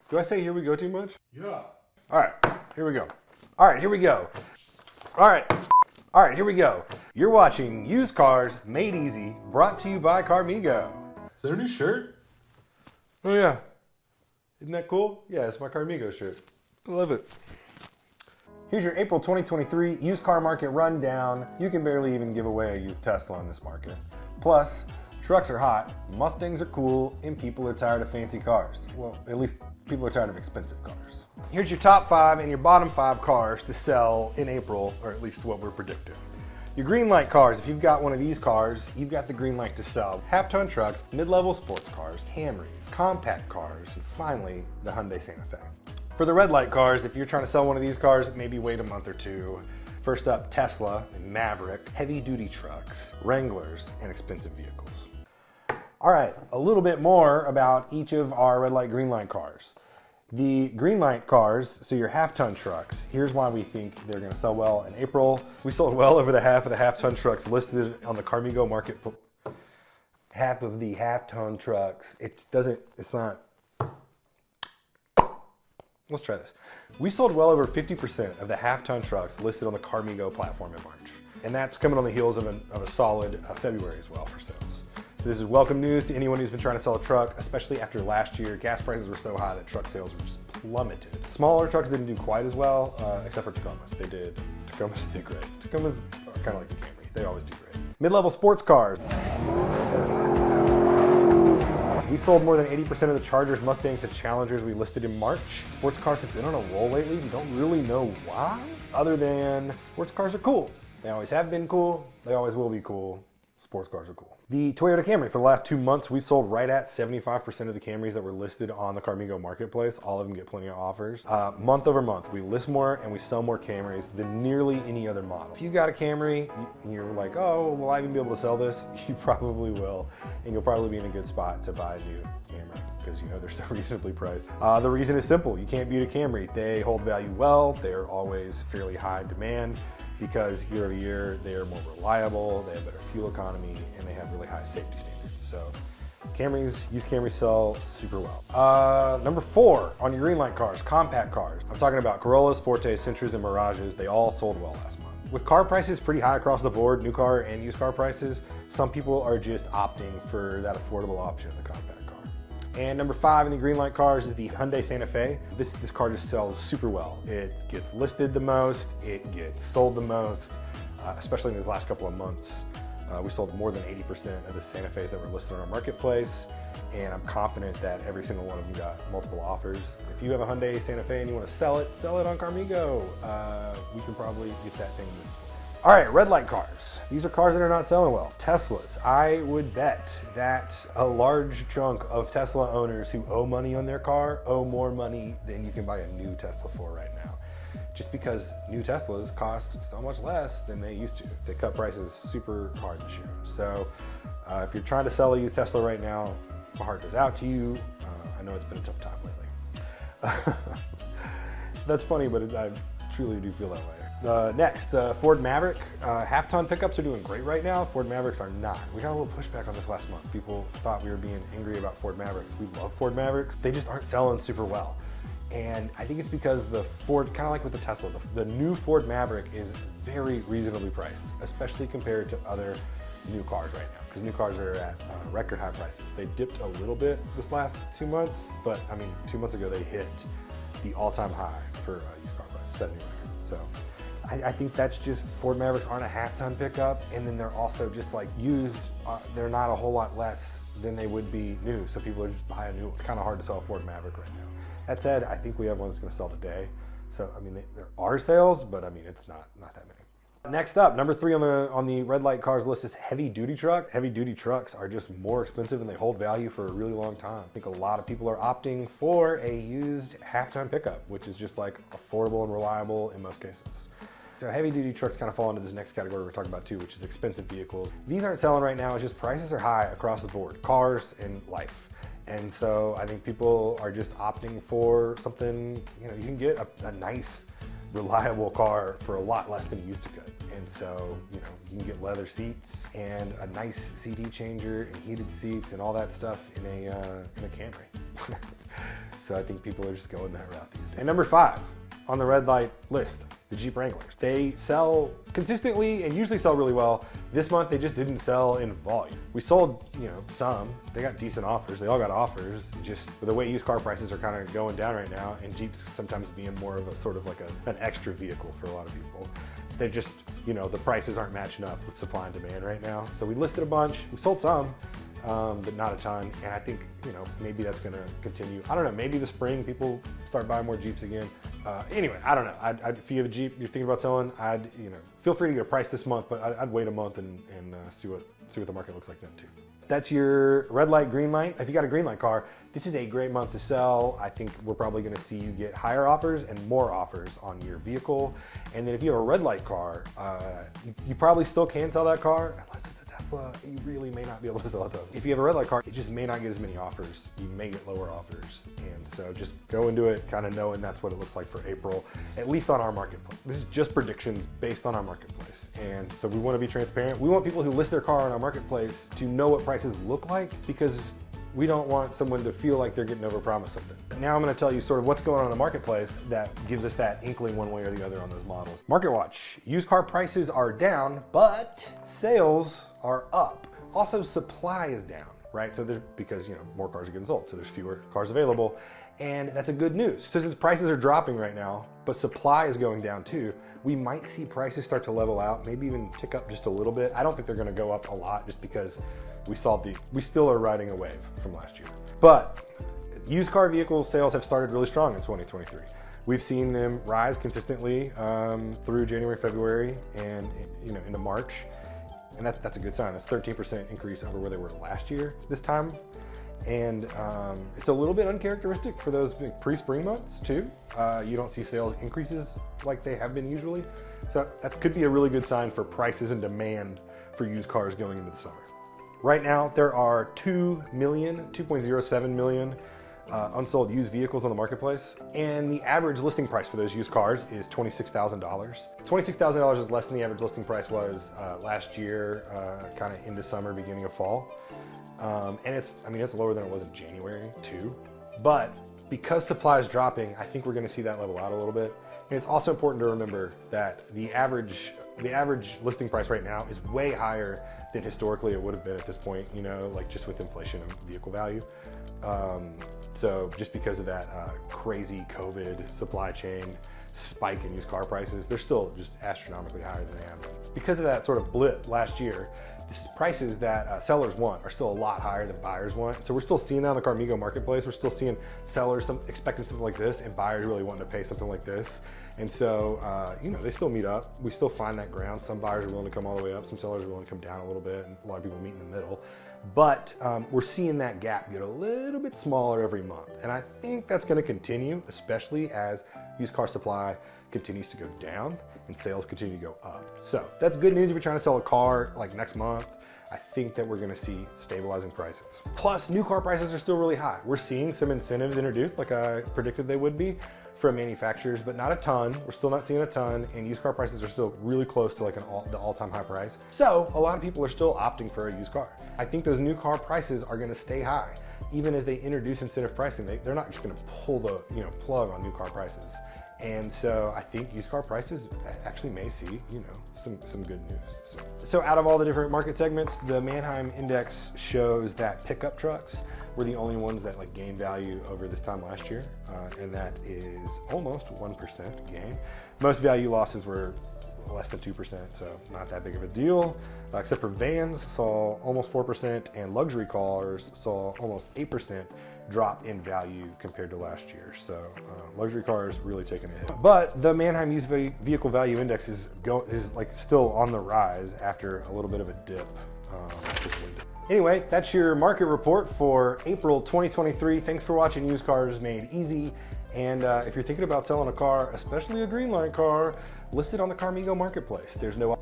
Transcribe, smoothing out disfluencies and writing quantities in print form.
Do I say here we go too much? Yeah. All right, here we go. All right, here we go. All right, here we go. You're watching Used Cars Made Easy, brought to you by Carmigo. Is that a new shirt? Oh yeah. Isn't that cool? Yeah, it's my Carmigo shirt. I love it. Here's your April 2023 used car market rundown. You can barely even give away a used Tesla in this market. Plus, trucks are hot, Mustangs are cool, and people are tired of fancy cars. Well, at least people are tired of expensive cars. Here's your top 5 and your bottom 5 cars to sell in April, or at least what we're predicting. Your green light cars, if you've got one of these cars, you've got the green light to sell. Half-ton trucks, mid-level sports cars, Camrys, compact cars, and finally, the Hyundai Santa Fe. For the red light cars, if you're trying to sell one of these cars, maybe wait a month or two. First up, Tesla and Maverick, heavy-duty trucks, Wranglers, and expensive vehicles. All right, a little bit more about each of our red light, green light cars. The green light cars, so your half-ton trucks, here's why we think they're gonna sell well in April. We sold well over the half of the half-ton trucks listed on the Carmigo market. Half of the half-ton trucks, it's not. Let's try this. We sold well over 50% of the half-ton trucks listed on the Carmigo platform in March. And that's coming on the heels of a solid February as well for sales. So this is welcome news to anyone who's been trying to sell a truck, especially after last year. Gas prices were so high that truck sales were just plummeted. Smaller trucks didn't do quite as well, except for Tacomas. Tacomas did great. Tacomas are kind of like the Camry. They always do great. Mid-level sports cars. We sold more than 80% of the Chargers, Mustangs, and Challengers we listed in March. Sports cars have been on a roll lately. We don't really know why, other than sports cars are cool. They always have been cool. They always will be cool. Sports cars are cool. The Toyota Camry, for the last 2 months, we sold right at 75% of the Camrys that were listed on the Carmigo marketplace. All of them get plenty of offers. Month over month, we list more and we sell more Camrys than nearly any other model. If you got a Camry and you're like, oh, will I even be able to sell this? You probably will. And you'll probably be in a good spot to buy a new Camry because they're so reasonably priced. The reason is simple. You can't beat a Camry. They hold value well. They're always fairly high demand, because year over year, they are more reliable, they have better fuel economy, and they have really high safety standards. So used Camrys sell super well. Number 4 on your green light cars, compact cars. I'm talking about Corollas, Fortes, Sentras, and Mirages. They all sold well last month. With car prices pretty high across the board, new car and used car prices, some people are just opting for that affordable option, the compact car. And number 5 in the green light cars is the Hyundai Santa Fe. This car just sells super well. It gets listed the most, it gets sold the most, especially in these last couple of months. We sold more than 80% of the Santa Fe's that were listed on our marketplace, and I'm confident that every single one of them got multiple offers. If you have a Hyundai Santa Fe and you want to sell it on Carmigo. We can probably get that thing moved. All right, red light cars. These are cars that are not selling well. Teslas. I would bet that a large chunk of Tesla owners who owe money on their car owe more money than you can buy a new Tesla for right now. Just because new Teslas cost so much less than they used to. They cut prices super hard this year. So if you're trying to sell a used Tesla right now, my heart goes out to you. I know it's been a tough time lately. That's funny, but I truly do feel that way. Next, Ford Maverick. Half-ton pickups are doing great right now. Ford Mavericks are not. We got a little pushback on this last month. People thought we were being angry about Ford Mavericks. We love Ford Mavericks. They just aren't selling super well. And I think it's because the Ford, kind of like with the Tesla, the new Ford Maverick is very reasonably priced, especially compared to other new cars right now, because new cars are at record high prices. They dipped a little bit this last 2 months, but I mean, 2 months ago they hit the all-time high for used car prices, set new record. So I think that's just, Ford Mavericks aren't a half-ton pickup, and then they're also just like used, they're not a whole lot less than they would be new, so people are just buying new. It's kind of hard to sell a Ford Maverick right now. That said, I think we have one that's going to sell today. So, I mean, there are sales, but I mean, it's not that many. Next up, number 3 on the red light cars list is heavy-duty truck. Heavy-duty trucks are just more expensive and they hold value for a really long time. I think a lot of people are opting for a used half-ton pickup, which is just like affordable and reliable in most cases. So heavy-duty trucks kind of fall into this next category we're talking about too, which is expensive vehicles. These aren't selling right now, it's just prices are high across the board, cars and life. And so I think people are just opting for something, you can get a nice, reliable car for a lot less than you used to could. And so, you can get leather seats and a nice CD changer and heated seats and all that stuff in a Camry. So I think people are just going that route these days. And number 5 on the red light list, the Jeep Wranglers. They sell consistently and usually sell really well. This month, they just didn't sell in volume. We sold, some. They got decent offers. They all got offers. Just the way used car prices are kind of going down right now, and Jeeps sometimes being more of a sort of like an extra vehicle for a lot of people. They're just, the prices aren't matching up with supply and demand right now. So we listed a bunch. We sold some, but not a ton. And I think, maybe that's going to continue. I don't know. Maybe the spring people start buying more Jeeps again. Anyway, I don't know. If you have a Jeep you're thinking about selling, feel free to get a price this month, but I'd wait a month and see what the market looks like then too. That's your red light, green light. If you got a green light car, this is a great month to sell. I think we're probably gonna see you get higher offers and more offers on your vehicle. And then if you have a red light car, you probably still can sell that car, unless it's a Tesla, you really may not be able to sell a Tesla. If you have a red light car, it just may not get as many offers. You may get lower offers. And so just go into it kind of knowing that's what it looks like for April, at least on our marketplace. This is just predictions based on our marketplace. And so we want to be transparent. We want people who list their car on our marketplace to know what prices look like, because we don't want someone to feel like they're getting overpromised something. Now I'm going to tell you sort of what's going on in the marketplace that gives us that inkling one way or the other on those models. Market Watch, used car prices are down, but sales are up. Also, supply is down, right? So because more cars are getting sold, so there's fewer cars available, and that's a good news. So since prices are dropping right now, but supply is going down too, we might see prices start to level out, maybe even tick up just a little bit. I don't think they're going to go up a lot, just because we still are riding a wave from last year. But used car vehicle sales have started really strong in 2023. We've seen them rise consistently through January, February, and into March. And that's a good sign. That's 13% increase over where they were last year this time. And it's a little bit uncharacteristic for those pre-spring months too. You don't see sales increases like they have been usually. So that could be a really good sign for prices and demand for used cars going into the summer. Right now, there are 2.07 million unsold used vehicles on the marketplace, and the average listing price for those used cars is $26,000. $26,000 is less than the average listing price was last year, kind of into summer, beginning of fall. And it's lower than it was in January too. But because supply is dropping, I think we're going to see that level out a little bit. And it's also important to remember that the average listing price right now is way higher than historically it would have been at this point, like just with inflation and vehicle value. So just because of that crazy COVID supply chain spike in used car prices, they're still just astronomically higher than they have been. Because of that sort of blip last year, the prices that sellers want are still a lot higher than buyers want. So we're still seeing that on the Carmigo marketplace. We're still seeing sellers expecting something like this and buyers really wanting to pay something like this. And so, they still meet up. We still find that ground. Some buyers are willing to come all the way up. Some sellers are willing to come down a little bit, and a lot of people meet in the middle. But we're seeing that gap get a little bit smaller every month. And I think that's going to continue, especially as used car supply continues to go down and sales continue to go up. So that's good news if you're trying to sell a car like next month. I think that we're going to see stabilizing prices. Plus, new car prices are still really high. We're seeing some incentives introduced, like I predicted they would be, from manufacturers, but not a ton. We're still not seeing a ton, and used car prices are still really close to the all-time high price. So a lot of people are still opting for a used car. I think those new car prices are going to stay high, even as they introduce incentive pricing. They're not just going to pull the plug on new car prices. And so I think used car prices actually may see, some good news. So out of all the different market segments, the Manheim Index shows that pickup trucks were the only ones that gained value over this time last year. And that is almost 1% gain. Most value losses were less than 2%, so not that big of a deal. Except for vans saw almost 4%, and luxury cars saw almost 8% drop in value compared to last year. So luxury cars really taking a hit. But the Manheim Used Vehicle Value Index is still on the rise after a little bit of a dip this winter. Anyway, that's your market report for April 2023. Thanks for watching Used Cars Made Easy. And if you're thinking about selling a car, especially a green light car, list it on the Carmigo marketplace. There's no